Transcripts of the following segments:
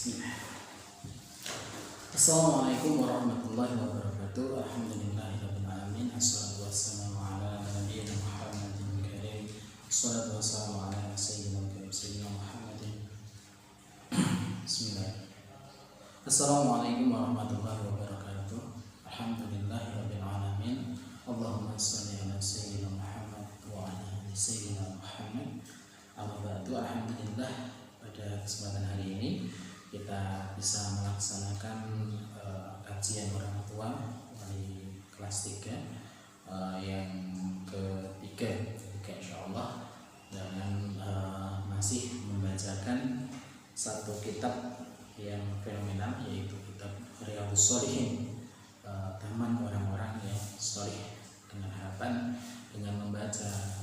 Bismillah. Assalamualaikum warahmatullahi wabarakatuh. Alhamdulillahirabbil alamin. Assalatu wassalamu ala nabiyyina Muhammadin karim. Assalatu wassalamu ala sayyidina Muhammadin. Bismillah. Assalamualaikum warahmatullahi wabarakatuh. Alhamdulillahirabbil alamin. Allahumma shalli ala sayyidina Muhammad wa ala ali sayyidina Muhammad. Amma ba'du. Alhamdulillah, pada kesempatan hari ini kita bisa melaksanakan kajian orang tua di kelas 3 yang ketiga insyaallah, dan masih membacakan satu kitab yang fenomenal, yaitu kitab Riyadhus Shalihin, taman orang-orang yang saleh. Dengan harapan dengan membaca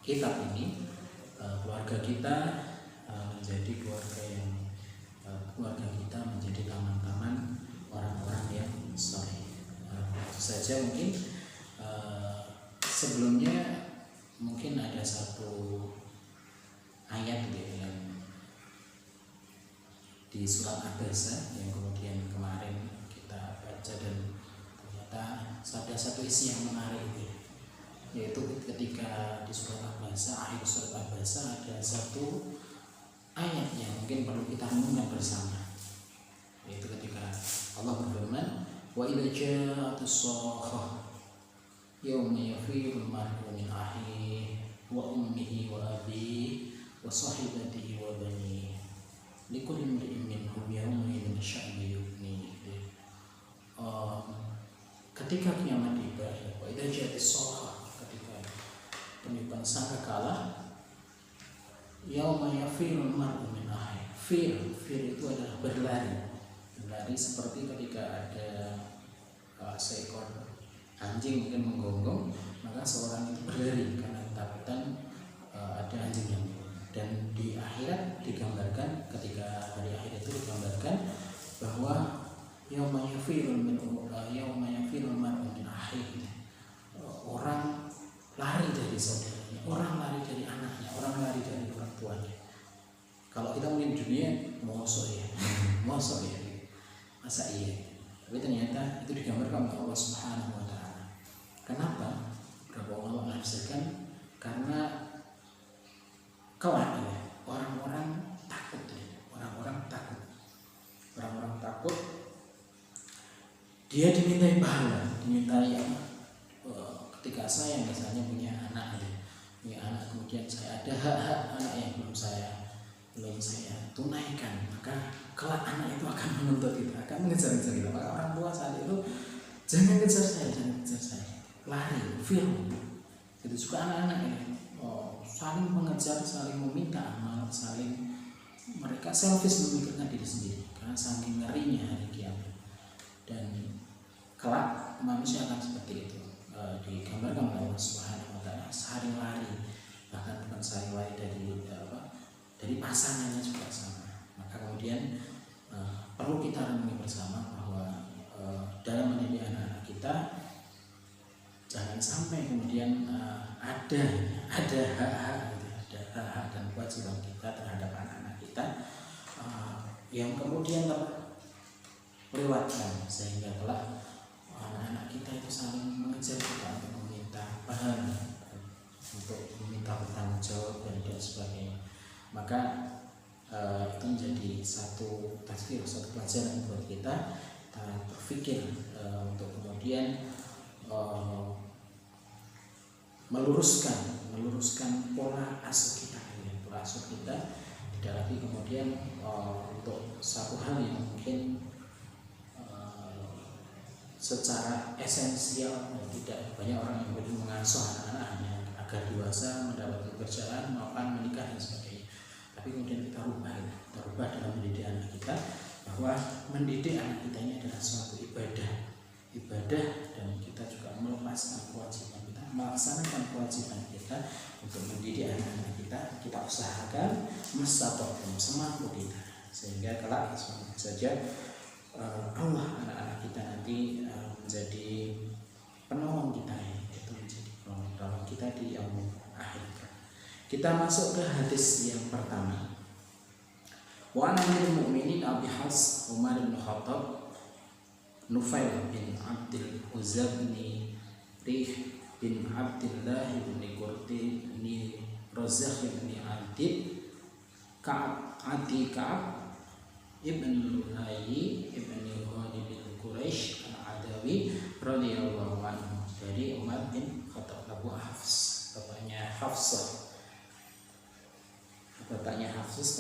kitab ini keluarga kita menjadi keluarga kita menjadi taman-taman orang-orang yang saleh. Itu saja mungkin. Sebelumnya mungkin ada satu ayat yang di surat Abasa yang kemudian kemarin kita baca, dan ternyata ada satu isi yang menarik, yaitu ketika di surat Abasa, akhir surat Abasa, ada satu ayat yang mungkin perlu kita renungkan bersama, yaitu ketika Allah berfirman, wa idza ja'atus shakhah yauma yafirul mar'u min akhihi wa ummihi wa abihi wa sahibatihi wa banihi likulli imri'in minhum yawma idzin sya'nu yughnihi. Ketika kiamat tiba, wa idza ja'atus shakhah, ketika penipuan sangkakala, yauma yafirul mar'u min akhihi. Fir itu adalah berlari seperti ketika ada seekor anjing mungkin menggonggong, maka seorang itu berlari karena ketakutan ada anjing yang menggonggong. Dan di akhirat digambarkan, ketika hari akhir itu digambarkan bahwa yauma yafirul mar'u min akhihi, orang lari dari saudaranya, orang lari dari anaknya, orang lari dari orang tuanya. Kalau kita melihat dunia, masa ya, masa iya. Tapi ternyata itu digambarkan oleh Allah Subhanahu wa Ta'ala. Kenapa? Berapa Allah menafsirkan? Karena kelak orang-orang takut, orang-orang takut. Dia dimintai pahala, dimintai apa? Ketika saya misalnya punya anak, kemudian saya ada hak-hak anak yang belum saya tunaikan, maka kelak anak itu akan menuntut kita, akan mengejar-ngejar kita. Maka orang tua saat itu jangan kejar saya, lari, film. Itu juga anak-anak ini saling mengejar, saling meminta amal, saling mereka selfish memikirkan diri sendiri karena saking ngerinya hari kiamat. Dan kelak manusia akan seperti itu, digambarkan oleh Allah Subhanahu wa Ta'ala, saling lari, bahkan bukan saling lari dari pasangannya juga sama. Maka kemudian perlu kita renungi bersama bahwa dalam mendidik anak-anak kita jangan sampai kemudian ada hak-hak dan kewajiban kita terhadap anak-anak kita yang kemudian terlewatkan, sehingga kelak anak-anak kita itu saling mengejar kita untuk meminta pahala, untuk meminta bertanggung jawab dan sebagainya. Maka itu menjadi satu tazkir, satu pelajaran buat kita berpikir untuk kemudian meluruskan pola asuh kita, tidak lagi kemudian untuk satu hal yang mungkin secara esensial, tidak banyak orang yang begitu mengasuh anak-anaknya agar dewasa, mendapat pekerjaan, maupun menikah dan sebagainya. Tapi kemudian kita rubah dalam mendidik anak kita, bahwa mendidik anak kita ini adalah suatu ibadah, dan kita juga melepaskan kewajiban kita, melaksanakan kewajiban kita untuk mendidik anak-anak kita. Kita usahakan mastata'tum, semampu kita, sehingga kelak semoga saja Allah anak-anak kita nanti menjadi penolong kita, itu menjadi penolong kita di yaumul akhir. Kita masuk ke hadis yang pertama. Wa Amirul Mukminin Abi Hafs Umar bin Khattab Nufail bin Abdul Uzza bin Rih bin Abdullah bin Qurti bin Razakh bin Adib Ka'ab Ibn Luhai Ibn Ghalib bin Quraisy Al-Adawi radhiyallahu anhu, dari Umar bin Khattab. Abu Hafs, bapaknya Hafsah,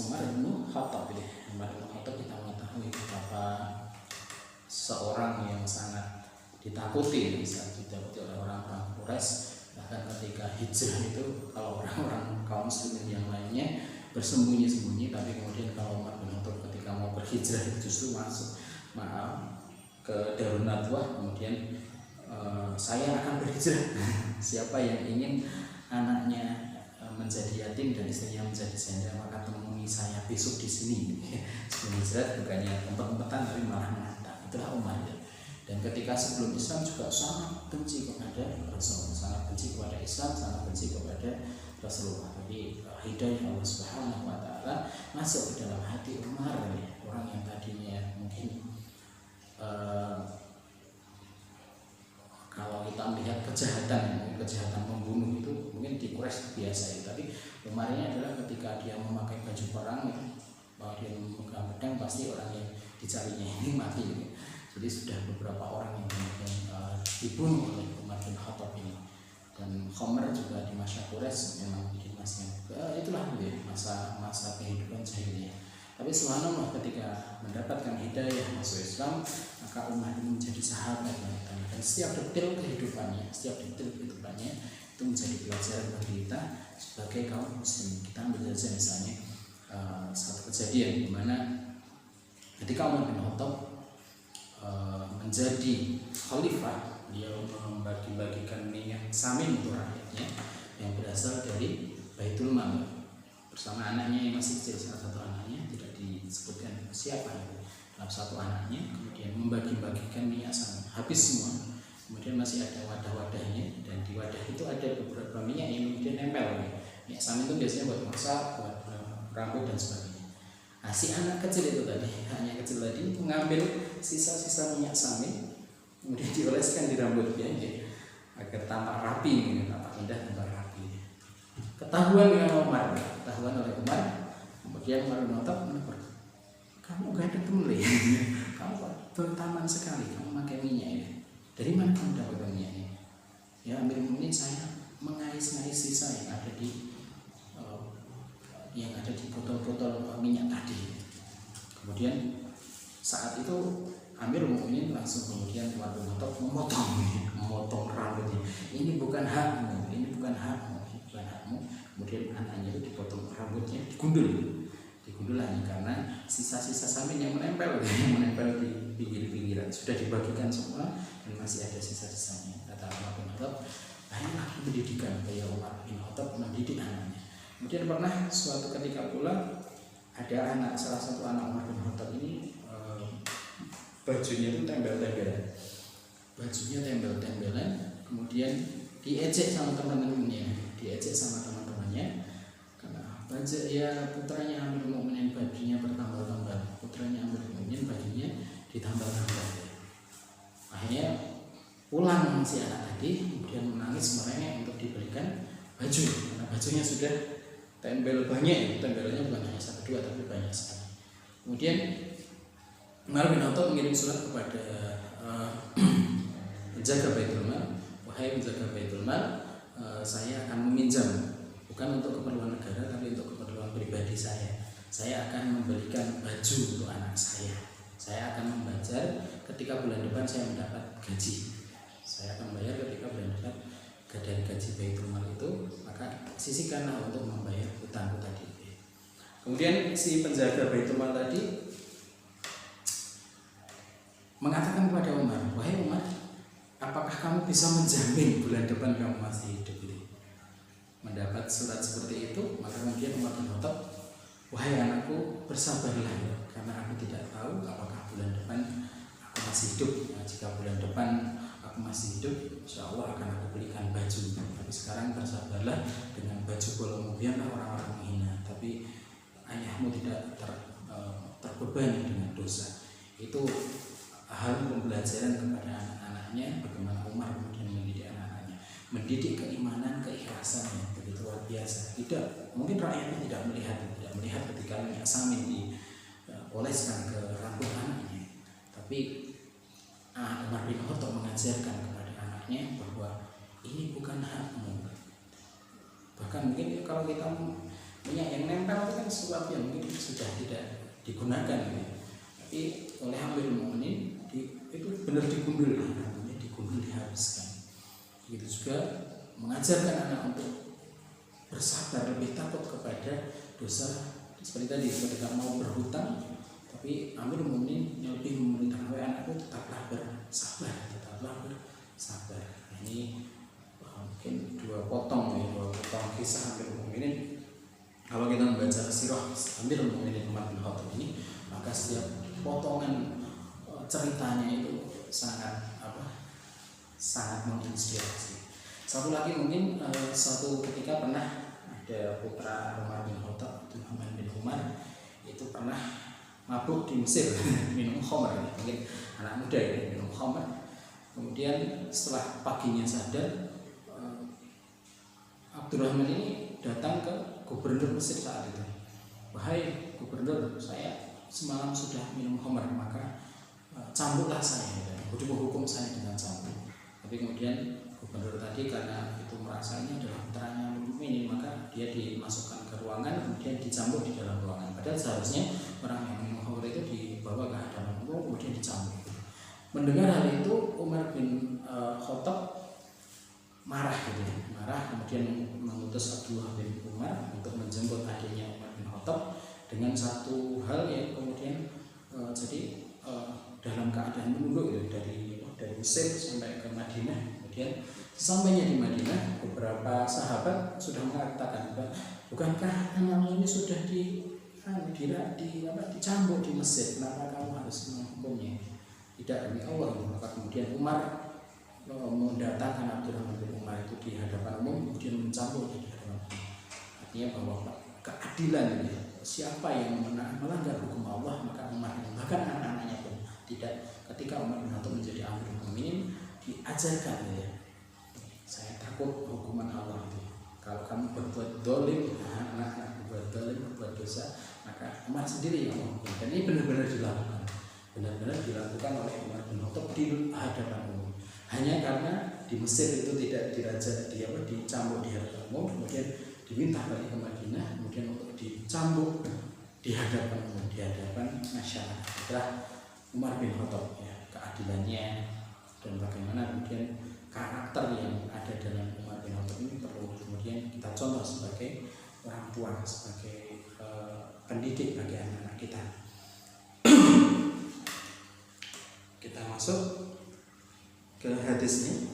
Umar bin Khattab. Umar bin Khattab kita mengetahui betapa seorang yang sangat ditakuti oleh orang-orang Quraisy. Bahkan ketika hijrah itu, kalau orang-orang kaum muslimin yang lainnya bersembunyi-sembunyi, tapi kemudian kalau Umar bin Khattab ketika mau berhijrah justru masuk ke Darun Nadwah, kemudian saya akan berhijrah. Siapa yang ingin anaknya menjadi yatim dan istrinya menjadi janda, maka temui saya besok di sini. Sebelum hijrah bukannya tempat-tempatan tapi malah menantang. Itulah Umar. Dan ketika sebelum Islam juga sangat benci kepada Rasul, sangat benci kepada Islam, sangat benci kepada Rasulullah. Jadi hidayah Allah Subhanahu wa taala masuk ke dalam hati Umar, orang yang tadinya mungkin kalau kita melihat kejahatan membunuh itu mungkin di Quraisy biasa ya, tapi Umar ini adalah ketika dia memakai baju perang itu, bahwa dia memegang pedang, pasti orang yang dicarinya ini mati. Jadi sudah beberapa orang yang kemudian dibunuh oleh Umar bin Khattab ini. Dan Khomer juga di masa Quraisy memang bikin itulah masa kehidupan jahiliyah. Tapi subhanallah, ketika mendapatkan hidayah masuk Islam, maka Umar ini menjadi sahabat, dan setiap detil kehidupannya itu menjadi pelajaran bagi kita sebagai kaum muslim. Kita ambil saja misalnya satu kejadian di mana ketika Umar bin Khattab menjadi khalifah, dia membagi-bagikan minyak samin untuk rakyatnya yang berasal dari Baitul Mal bersama anaknya yang masih kecil, salah satu anaknya, tidak disebutkan siapa itu, salah satu anaknya, kemudian membagi-bagikan minyak samin habis semua. Kemudian masih ada wadah-wadahnya, dan di wadah itu ada beberapa minyak yang kemudian nempel. Minyak samin itu biasanya buat masak, buat rambut dan sebagainya. Nah, si anak kecil itu tadi, mengambil sisa-sisa minyak samin, kemudian dioleskan di rambutnya agar tampak rapi, tampak indah, tampak rapi. Ketahuan oleh Umar, kemudian Umar bin Khattab menegur, kamu gak ada temen, kamu bertaman sekali, kamu pakai minyak ini. Dari mana kamu dapat minyak ini? Ya Amirul Mukminin, saya mengais-ngais sisa yang ada di botol-botol minyak tadi. Kemudian saat itu Amirul Mukminin langsung kemudian Umar bin Khattab memotong rambutnya. Ini bukan hakmu. Kemudian anaknya itu dipotong rambutnya, digundul hanya karena sisa-sisa samin yang menempel di pinggir-pinggiran sudah dibagikan semua dan masih ada sisa-sisanya. Kata Umar bin Khattab, banyak pendidikan kayak Umar bin Khattab mendidik anaknya. Kemudian pernah suatu ketika pula ada salah satu anak Umar bin Khattab ini bajunya itu tembel-tembelan, kemudian diejek sama teman-temannya, karena baju ya putranya Amirul Mukminin bajunya bertambal-tambal, bajunya ditambal-tambal. Akhirnya pulang si anak tadi, kemudian menangis merengek untuk diberikan baju, karena bajunya sudah tembel banyak, tembelannya bukan hanya satu dua tapi banyak sekali. Kemudian Umar bin Khattab mengirim surat kepada penjaga Baitul Mal, wahai penjaga Baitul Mal, saya akan meminjam, bukan untuk keperluan negara tapi untuk keperluan pribadi saya. Saya akan membelikan baju untuk anak saya. Saya akan membayar ketika bulan depan saya mendapat gaji. Saya akan membayar ketika bulan depan dari gaji Baitul Mal itu, maka sisihkanlah untuk membayar hutangku tadi. Kemudian si penjaga Baitul Mal tadi mengatakan kepada Umar, wahai Umar, apakah kamu bisa menjamin bulan depan kamu masih hidup ini? Mendapat surat seperti itu, maka kemudian Umar bin Khattab, wahai anakku, bersabarlah, karena aku tidak tahu apakah bulan depan aku masih hidup. Nah, jika bulan depan aku masih hidup, insya Allah akan aku belikan baju. Tapi sekarang bersabarlah, dengan baju bolong biarlah orang-orang menghina, tapi ayahmu tidak terbebani dengan dosa. Itu hal pembelajaran kepada anak-anaknya, bagaimana Umar kemudian mendidik anak-anaknya, mendidik keimanan, keikhlasan yang begitu luar biasa. Tidak, mungkin rakyatnya tidak melihat ketika minyak samin dioleskan ke rambut anaknya, tapi Umar bin Khattab mengajarkan kepada anaknya bahwa ini bukan hakmu. Bahkan mungkin kalau kita minyak yang nempel itu kan sesuatu yang mungkin sudah tidak digunakan, tapi oleh Amirul Mukminin itu benar digundul, namanya digundul, dihabiskan. Begitu juga mengajarkan anak untuk bersabar, lebih takut kepada dosa. Seperti tadi ketika mau berhutang, tapi Amirul Mukminin lebih memerintahkan anakku tetaplah bersabar. Ini mungkin dua potong kisah Amirul Mukminin. Kalau kita membaca sirah Amirul Mukminin Umar bin Khattab ini, maka setiap potongan ceritanya itu sangat menginspirasi. Satu lagi mungkin suatu ketika pernah ada putra Umar bin Khattab, Muhammad bin Umar, itu pernah mabuk di Mesir minum khamr, mungkin anak muda ya, minum khamr. Kemudian setelah paginya sadar, Abdurrahman ini datang ke gubernur Mesir saat itu. Wahai gubernur, saya semalam sudah minum khamr, maka cambuklah saya, hukum saya dengan cambuk. Tapi kemudian gubernur tadi karena itu merasa ini adalah putranya Mukminin, maka dia dimasukkan ke ruangan, kemudian dicambuk di dalam ruangan. Padahal seharusnya orang yang minum khamr itu dibawa ke hadapan umum, kemudian dicambuk. Mendengar hal itu, Umar bin Khattab marah, kemudian mengutus Abdullah bin Umar untuk menjemput adiknya Umar bin Khattab dengan satu hal yang kemudian dalam keadaan menunduk dari Mesir sampai ke Madinah. Kemudian sesampainya di Madinah, beberapa sahabat sudah mengatakan, bukankah anakmu ini sudah dicambuk di Mesir, kenapa kamu harus menghukumnya? Tidak, demi Allah. Maka kemudian Umar mendatangkan Abdurrahman bin Umar itu di hadapan umum, kemudian mencambuk di hadapan umum. Artinya bahwa keadilan ini, siapa yang melanggar hukum Allah, maka Umar, bahkan anak-anaknya pun tidak. Ketika Umar bin Khattab menjadi Amirul Mukminin, diajarkan ya, saya takut hukuman Allah itu. Kalau kamu berbuat dolim, berbuat dosa, maka Umar sendiri yang menghukum. Dan ini benar-benar dilakukan oleh Umar bin Khattab di hadapan umum. Hanya karena di Mesir itu tidak dicambuk di hadapan umum, kemudian diminta balik ke Madinah, kemudian untuk dicambuk di hadapan umum, di hadapan masyarakat. Itulah Umar bin Khattab, ya, keadilannya dan bagaimana kemudian karakter yang ada dalam Umar bin Khattab ini perlu kemudian kita contoh sebagai orang tua, sebagai pendidik bagi anak-anak kita. Kita masuk ke hadisnya.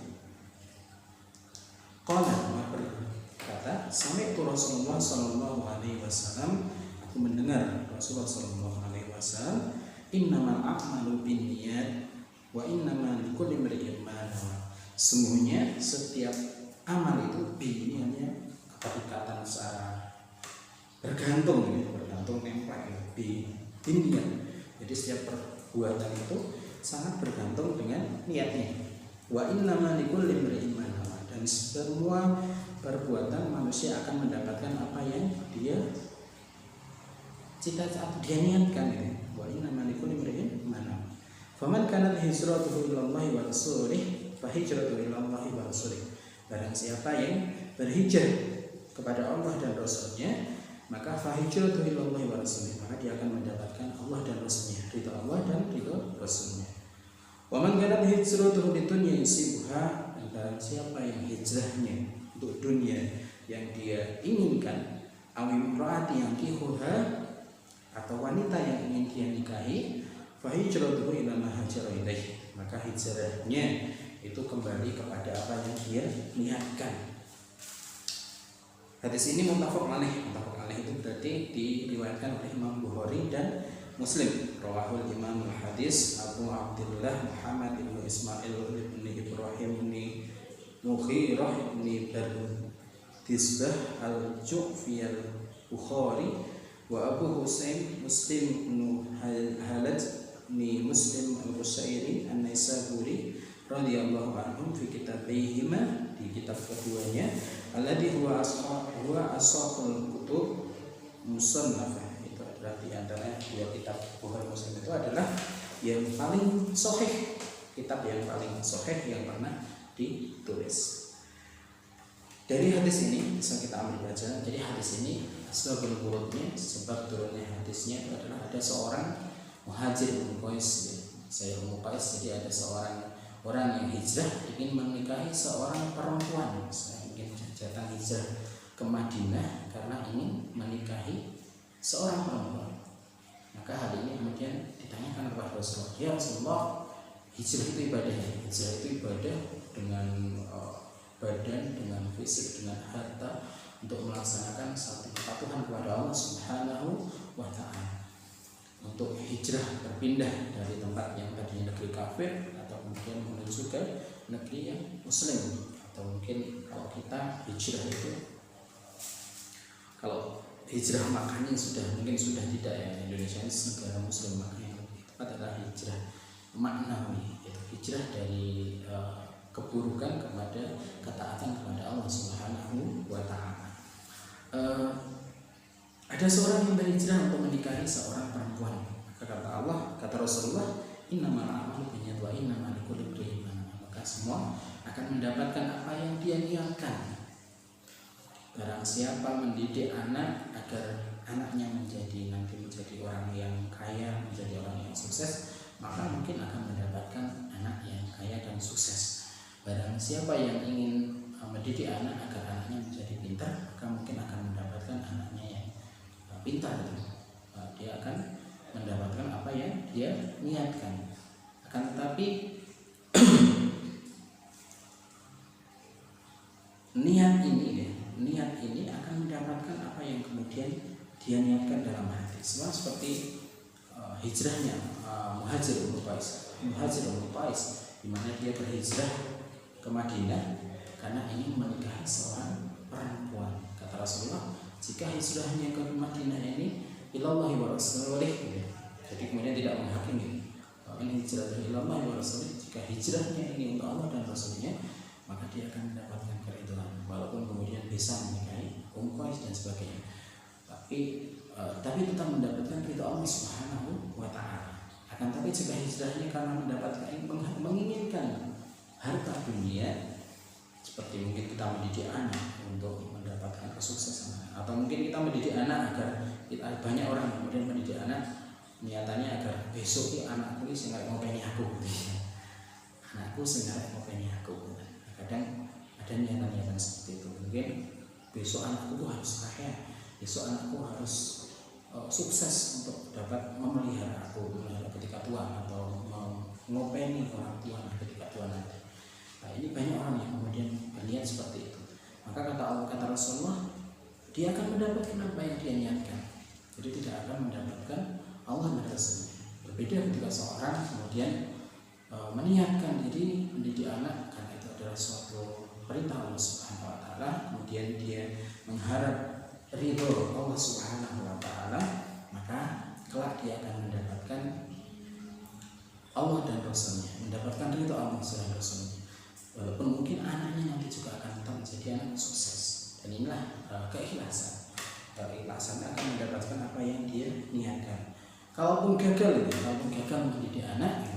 Qala, Umar berkata, sami'tu Rasulullah sallallahu alaihi wasallam, aku mendengar Rasulullah sallallahu alaihi wasallam, innamal a'malu binniyat wa innamal likulli imri'in ma nawa. Sungguhnya setiap amal itu niatnya keterikatan secara bergantung nempel binniyat. Jadi setiap perbuatan itu sangat bergantung dengan niatnya. Wa innamal likulli imri'in ma nawa. Dan semua perbuatan manusia akan mendapatkan apa yang dia cita-cita, dia niatkan ini. Wa innamal likulli imri'in ma nawa. Faman kanat hijratuhu ila Allah wa rasulih fa hijratuhu ila Allah wa rasulih. Barang siapa yang berhijrah kepada Allah dan Rasulnya, maka fa hijratuhu ila Allah wa rasulih, maka dia akan mendapatkan Allah dan Rasulnya, ridha Allah dan ridha Rasulnya. Wa man kanat hijratuhu lidunya yusibuha, dan siapa yang hijrahnya untuk dunia yang dia inginkan, awim imraati yang kihuha, atau wanita yang ingin dia nikahi, fa hijratuhu ila ma hajara ilaih, maka hijrahnya itu kembali kepada apa yang dia niatkan. Hadis ini muttafaq alaih. Muttafaq alaih itu berarti diriwayatkan oleh Imam Bukhari dan Muslim. Rawahul Imam al-Hadis Abu Abdullah Muhammad ibn Ismail ibn Ibrahim ibn Mughirah ibn Bardisbah al-Ju'fi al-Bukhari Wa Abu Husain Muslim bin Halad ni Muslim al-Qushairi an-Naisaburi radhiyallahu anhum fi kitabihima, di kitab keduanya, alladhi huwa asahul kutub musannafah. Itu adalah di antara dua kitab Bukhari Muslim itu adalah yang paling sahih, kitab yang paling sahih yang pernah ditulis. Dari hadis ini bisa kita ambil pelajaran. Jadi hadis ini asbabul wurudnya, sebab turunnya hadisnya itu adalah ada seorang muhajir Qais, saya Qais. Jadi ada seorang orang yang hijrah ingin menikahi seorang perempuan. Saya ingin datang hijrah ke Madinah karena ingin menikahi seorang perempuan. Maka hal ini kemudian ditanyakan kepada Rasulullah, ya Rasulullah, hijrah itu ibadah. Hijrah itu ibadah dengan badan, dengan fisik, dengan harta, untuk melaksanakan satu kepatuhan kepada Allah Subhanahu wa Ta'ala, untuk hijrah berpindah dari tempat yang tadinya negeri kafir atau kemudian menuju ke negeri yang muslim. Atau mungkin kalau kita hijrah itu, kalau hijrah maknanya mungkin sudah tidak ya, Indonesia ini negara muslim, maka yang lebih tepat adalah hijrah maknawi, yaitu hijrah dari keburukan kepada ketaatan kepada Allah Subhanahu wa Ta'ala. Ada seorang yang berhijrah untuk menikahi seorang perempuan. Maka kata Allah, kata Rasulullah, innamal a'malu binniyat wa innamal likulli imrin ma nawa. Maka semua akan mendapatkan apa yang dia niatkan. Barang siapa mendidik anak agar anaknya nanti menjadi orang yang kaya, menjadi orang yang sukses, maka mungkin akan mendapatkan anak yang kaya dan sukses. Barang siapa yang ingin mendidik anak agar anaknya menjadi pintar, maka mungkin akan mendapatkan anaknya yang pintar. Dia akan mendapatkan apa yang dia niatkan. Akan tetapi niat ini akan mendapatkan apa yang kemudian dia niatkan dalam hati. Sama seperti hijrahnya Muhajir Qais, di mana dia berhijrah ke Madinah karena ingin menikahi seorang perempuan. Kata Rasulullah, jika hijrahnya ke Madinah ini ilallahi wa rasulih, jadi kemudian tidak menghakimi ini hijrah ilallahi wa rasulih, jika hijrahnya ini untuk Allah dan Rasulnya, maka dia akan mendapatkan keridhaan, walaupun kemudian bisa menikahi Qais dan sebagainya, tapi tetap mendapatkan ridha Allah Subhanahu wa Ta'ala. Akan tapi jika hijrahnya karena mendapatkan menginginkan harta dunia, seperti mungkin kita mendidik anak untuk mendapatkan kesuksesan, atau mungkin kita mendidik anak agar banyak orang kemudian mendidik anak niatannya agar besok anakku ini sing arep ngopeni aku, anakku sing arep ngopeni aku. Kadang ada niatan-niatan seperti itu, mungkin besok anakku harus kaya, besok anakku harus sukses untuk dapat memelihara aku ketika tua, atau ngopeni orang tua ketika tua nanti. Nah, ini banyak orang yang kemudian berniat seperti itu. Maka kata Rasulullah, dia akan mendapatkan apa yang dia niatkan. Jadi tidak akan mendapatkan Allah dan Rasulnya. Berbeda ketika seorang kemudian meniatkan diri mendidik anak karena itu adalah suatu perintah Allah Subhanahu wa Ta'ala, kemudian dia mengharap ridho Allah Subhanahu wa Ta'ala, maka kelak dia akan mendapatkan Allah dan Rasulnya, mendapatkan ridho Allah dan Rasulnya. Walaupun mungkin anaknya nanti juga akan tetap menjadi anak sukses. Dan inilah keikhlasan. Keikhlasan akan mendapatkan apa yang dia niatkan. Kalaupun gagal mendidik anak,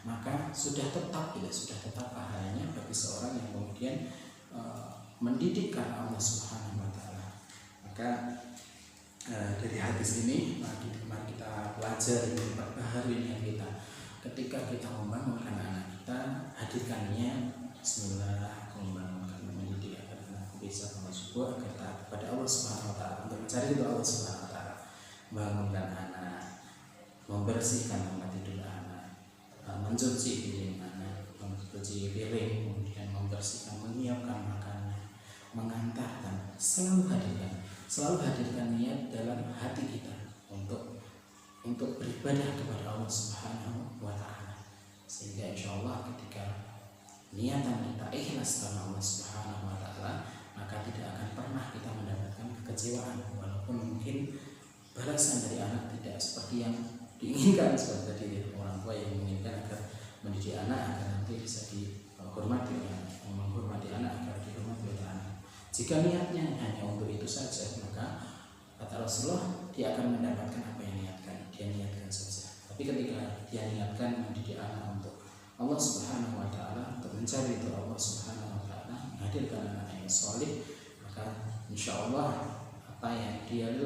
maka sudah tetap pahalanya bagi seorang yang kemudian mendidik karena Allah Subhanahu wa Ta'ala. Maka dari hadis ini mari kita pelajari, perbaharui niat kita. Ketika kita membangunkan anak kita, hadirkan niat bismillah, aku membangunkan, mendidik agar anakku bisa bangun subuh, agar taat kepada Allah Subhanahu wa Ta'ala, untuk mencari ridho Allah Subhanahu wa Ta'ala. Membangunkan anak, membersihkan tempat tidur anak, mencuci piring anak, kemudian membersihkan, menyiapkan makanan, mengantarkan, selalu hadirkan niat dalam hati kita untuk beribadah kepada Allah Subhanahu wa Ta'ala, sehingga insya Allah ketika niatan kita ikhlas karena Allah Subhanahu wa Ta'ala, maka tidak akan pernah kita mendapatkan kekecewaan walaupun mungkin balasan dari anak tidak seperti yang diinginkan, seperti tadi orang tua yang menginginkan agar mendidik anak agar nanti bisa dihormati oleh anak, menghormati anak agar dihormati oleh anak. Jika niatnya hanya untuk itu saja, maka kata Rasulullah dia akan mendapatkan apa yang dia niatkan saja. Tapi ketika dia niatkan mendidik anak untuk Allah Subhanahu wa Ta'ala, untuk mencari itu Allah Subhanahu wa Ta'ala, menghadirkan anak yang soleh, maka insya Allah apa yang dia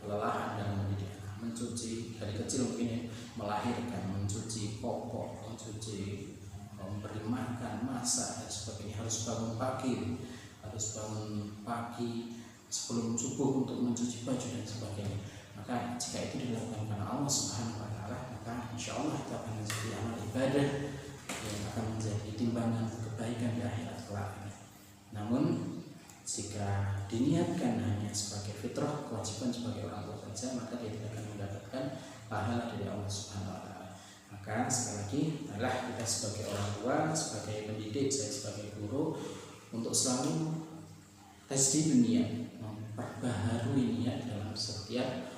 kelelahan dalam mendidik anak, mencuci dari kecil mungkin melahirkan, mencuci popok, mencuci, memberi makan, masak dan sebagainya, harus bangun pagi sebelum subuh untuk mencuci baju dan sebagainya. Maka jika itu dilakukan karena Allah Subhanahu wa Ta'ala, maka insya Allah itu akan menjadi amal ibadah yang akan menjadi timbangan kebaikan di akhirat kelak. Namun jika diniatkan hanya sebagai fitrah, kewajiban sebagai orang tua saja, maka dia tidak akan mendapatkan pahala dari Allah Subhanahu wa Ta'ala. Maka sekali lagi adalah kita sebagai orang tua, sebagai pendidik, saya sebagai guru, untuk selalu tasdidun niat, memperbaharui niat dalam setiap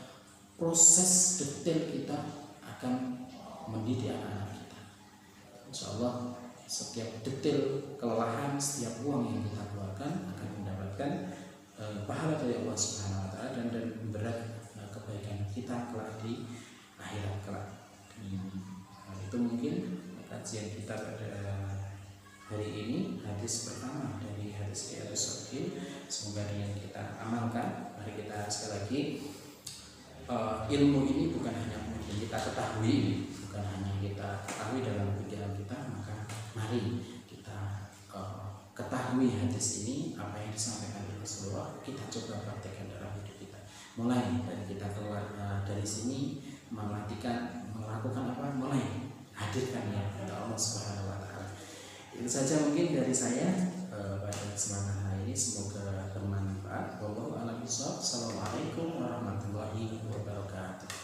proses detail kita akan mendidik anak-anak kita. Insya Allah setiap detail kelelahan, setiap uang yang kita keluarkan akan mendapatkan pahala dari Allah Subhanahu wa Ta'ala dan berat kebaikan kita kelak di akhirat kelak. Itu mungkin kajian kita pada hari ini, hadis pertama dari hadis Riyadhus Shalihin. Semoga dengan kita amalkan. Mari kita sekali lagi, ilmu ini bukan hanya yang kita ketahui, bukan hanya kita ketahui dalam pikiran kita, maka mari kita ketahui hadis ini, apa yang disampaikan oleh Rasulullah, kita coba praktekkan dalam hidup kita. Mulai dari kita keluar dari sini, melakukan apa? Mulai hadirkan ya kepada Allah Subhanahu wa Ta'ala. Itu saja mungkin dari saya pada kesempatan hari ini, semoga bermanfaat. Wallahu a'lam bishawab. Assalamualaikum warahmatullahi wabarakatuh.